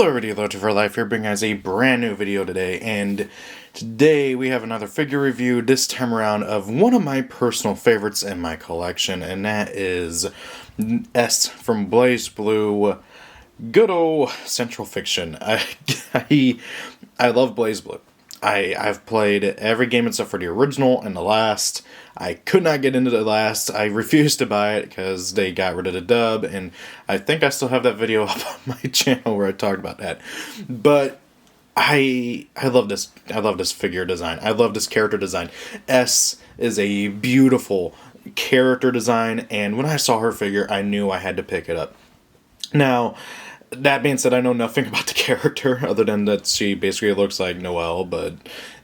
Hello everybody, Loto for Life here, bringing us a brand new video today, and today we have another figure review, this time around of one of my personal favorites in my collection, and that is S from Blazblue, good old Central Fiction. I love Blazblue. I've played every game except for the original and the last. I could not get into the last. I refused to buy it because they got rid of the dub, and I think I still have that video up on my channel where I talked about that. But I love this. I love this figure design. I love this character design. S is a beautiful character design, and when I saw her figure, I knew I had to pick it up. Now, that being said, I know nothing about the character other than that she basically looks like Noelle, but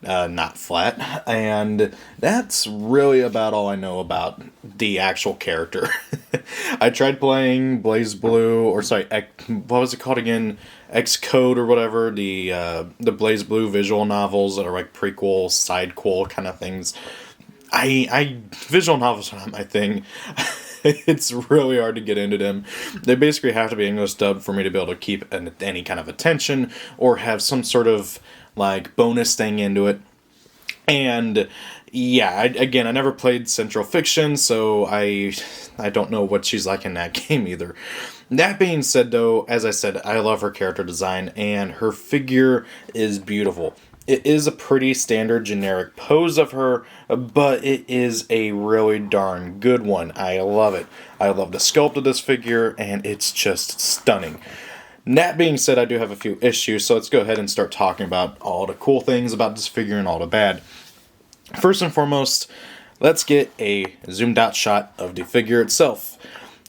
not flat. And that's really about all I know about the actual character. I tried playing Blazblue, or sorry, what was it called again? Xcode or whatever, the Blazblue visual novels that are like prequel, sidequel kind of things. Visual novels are not my thing. It's really hard to get into them. They basically have to be English dubbed for me to be able to keep any kind of attention or have some sort of like bonus thing into it. And yeah, I never played Central Fiction, so I don't know what she's like in that game either. That being said, though, as I said, I love her character design, and her figure is beautiful. It is a pretty standard generic pose of her, but it is a really darn good one. I love it. I love the sculpt of this figure, and it's just stunning. That being said, I do have a few issues, so let's go ahead and start talking about all the cool things about this figure and all the bad. First and foremost, let's get a zoomed out shot of the figure itself.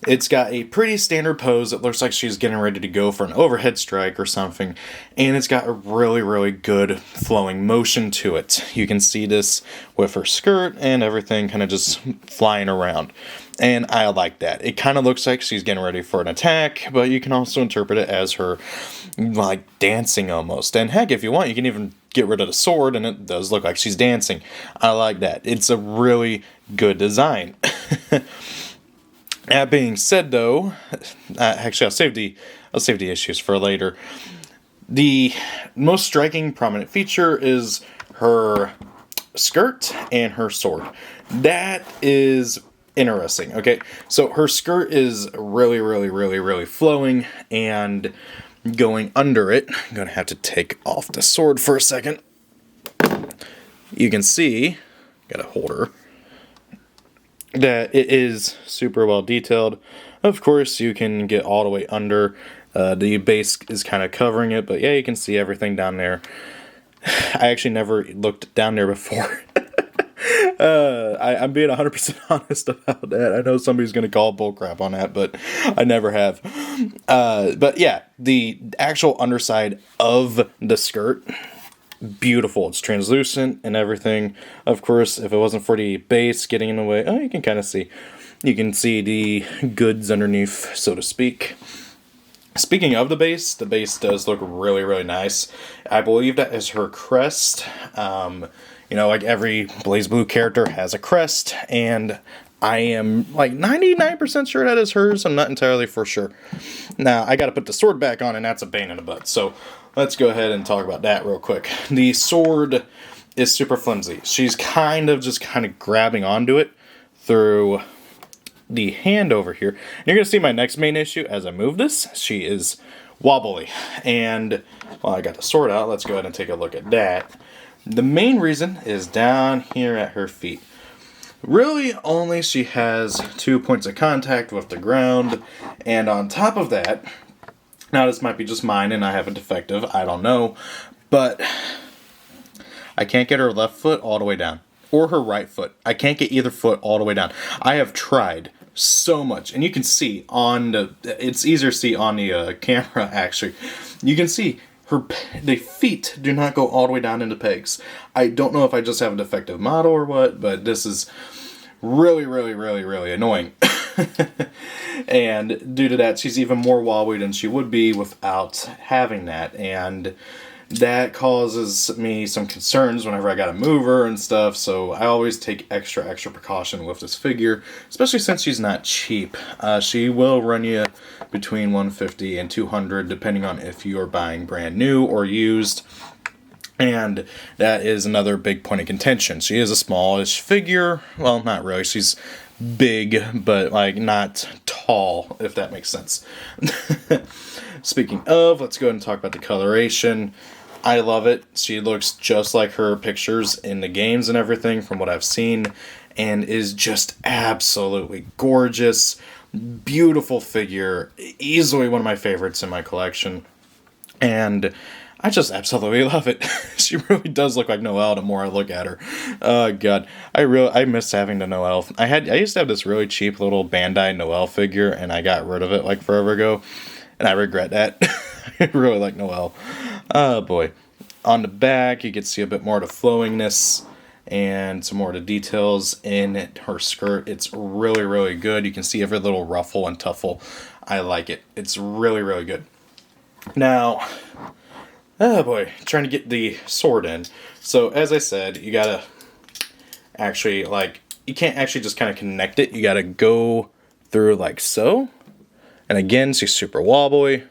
It's got a pretty standard pose. It looks like she's getting ready to go for an overhead strike or something. And it's got a really, really good flowing motion to it. You can see this with her skirt and everything kind of just flying around. And I like that. It kind of looks like she's getting ready for an attack, but you can also interpret it as her, like, dancing almost. And heck, if you want, you can even get rid of the sword, and it does look like she's dancing. I like that. It's a really good design. That being said, though, actually, I'll save the issues for later. The most striking prominent feature is her skirt and her sword. That is interesting. Okay, so her skirt is really, really, really, really flowing, and going under it, I'm gonna have to take off the sword for a second. You can see, gotta hold her, that it is super well detailed. Of course, you can get all the way under. The base is kind of covering it, but yeah, you can see everything down there. I actually never looked down there before. I'm being 100% honest about that. I know somebody's going to call bullcrap on that, but I never have. But yeah, the actual underside of the skirt, beautiful. It's translucent and everything. Of course, if it wasn't for the base getting in the way, you can kind of see. You can see the goods underneath, so to speak. Speaking of the base does look really, really nice. I believe that is her crest. Like every Blazblue character has a crest, and I am like 99% sure that is hers. I'm not entirely for sure. Now, I gotta put the sword back on, and that's a pain in the butt, so let's go ahead and talk about that real quick. The sword is super flimsy. She's kind of grabbing onto it through the hand over here. And you're going to see my next main issue as I move this. She is wobbly. And while I got the sword out, let's go ahead and take a look at that. The main reason is down here at her feet. Really, only she has 2 points of contact with the ground. And on top of that, now this might be just mine and I have a defective, I don't know, but I can't get her left foot all the way down, or her right foot. I can't get either foot all the way down. I have tried so much, and you can see it's easier to see on the camera actually. You can see the feet do not go all the way down into pegs. I don't know if I just have a defective model or what, but this is really, really, really, really annoying. And due to that, she's even more wobbly than she would be without having that. And that causes me some concerns whenever I gotta move her and stuff, so I always take extra precaution with this figure, especially since she's not cheap. She will run you between $150 and $200, depending on if you're buying brand new or used. And that is another big point of contention. She is a smallish figure. Well, not really. She's big, but like not tall, if that makes sense. Speaking of, let's go ahead and talk about the coloration. I love it. She looks just like her pictures in the games and everything from what I've seen, and is just absolutely gorgeous. Beautiful figure. Easily one of my favorites in my collection. And I just absolutely love it. She really does look like Noelle the more I look at her. Oh god, I miss having the Noelle. I used to have this really cheap little Bandai Noelle figure, and I got rid of it like forever ago, and I regret that. I really like Noelle. Oh boy. On the back, you can see a bit more of the flowingness and some more of the details in her skirt. It's really, really good. You can see every little ruffle and tuffle. I like it. It's really, really good. Now, oh boy, trying to get the sword in. So, as I said, you gotta actually, you can't actually just kind of connect it. You gotta go through like so. And again, she's super wobbly.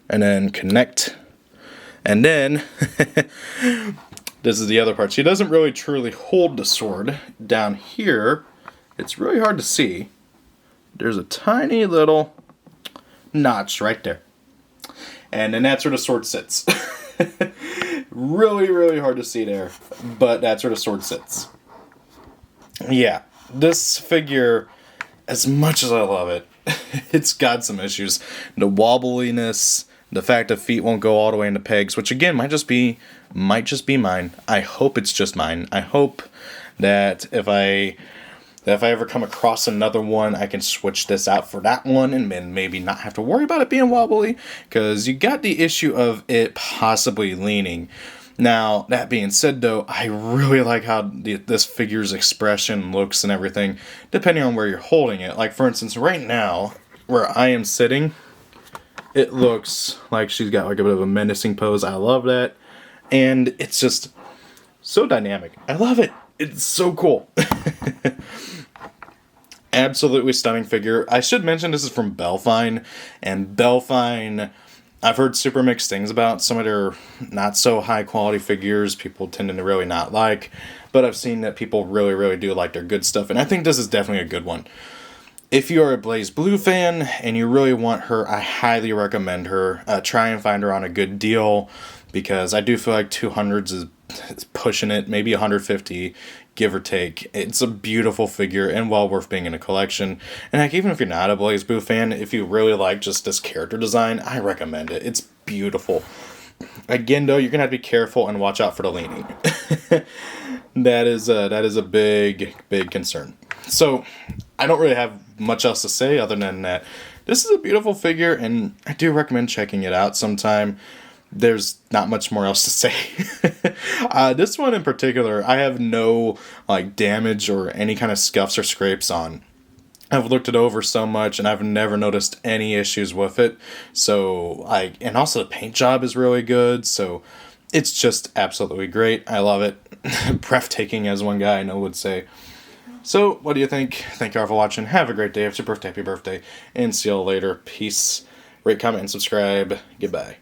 And then connect. And then, this is the other part. She doesn't really truly hold the sword. Down here, it's really hard to see. There's a tiny little notch right there. And then that's where the sword sits. Really, really hard to see there. But that's where the sword sits. Yeah, this figure, as much as I love it, it's got some issues. The wobbliness, the fact that feet won't go all the way into pegs, which again might just be mine. I hope it's just mine. I hope that if I ever come across another one, I can switch this out for that one and then maybe not have to worry about it being wobbly, because you got the issue of it possibly leaning. Now, that being said, though, I really like how this figure's expression looks and everything, depending on where you're holding it. Like, for instance, right now, where I am sitting, it looks like she's got like a bit of a menacing pose. I love that. And it's just so dynamic. I love it. It's so cool. Absolutely stunning figure. I should mention this is from Bellfine. And Bellfine, I've heard super mixed things about. Some of their not so high quality figures people tend to really not like. But I've seen that people really, really do like their good stuff. And I think this is definitely a good one. If you are a Blazblue fan and you really want her, I highly recommend her. Try and find her on a good deal, because I do feel like 200s is pushing it, maybe 150, give or take. It's a beautiful figure and well worth being in a collection. And heck, even if you're not a Blazblue fan, if you really like just this character design, I recommend it. It's beautiful. Again, though, you're going to have to be careful and watch out for the leaning. That is a big, big concern. So, I don't really have much else to say other than that this is a beautiful figure, and I do recommend checking it out sometime. There's not much more else to say. This one in particular, I have no damage or any kind of scuffs or scrapes on. I've looked it over so much, and I've never noticed any issues with it. So, and also the paint job is really good, so it's just absolutely great. I love it. Breathtaking, as one guy I know would say. So, what do you think? Thank you all for watching. Have a great day. If it's your birthday, happy birthday. And see you all later. Peace. Rate, comment, and subscribe. Goodbye.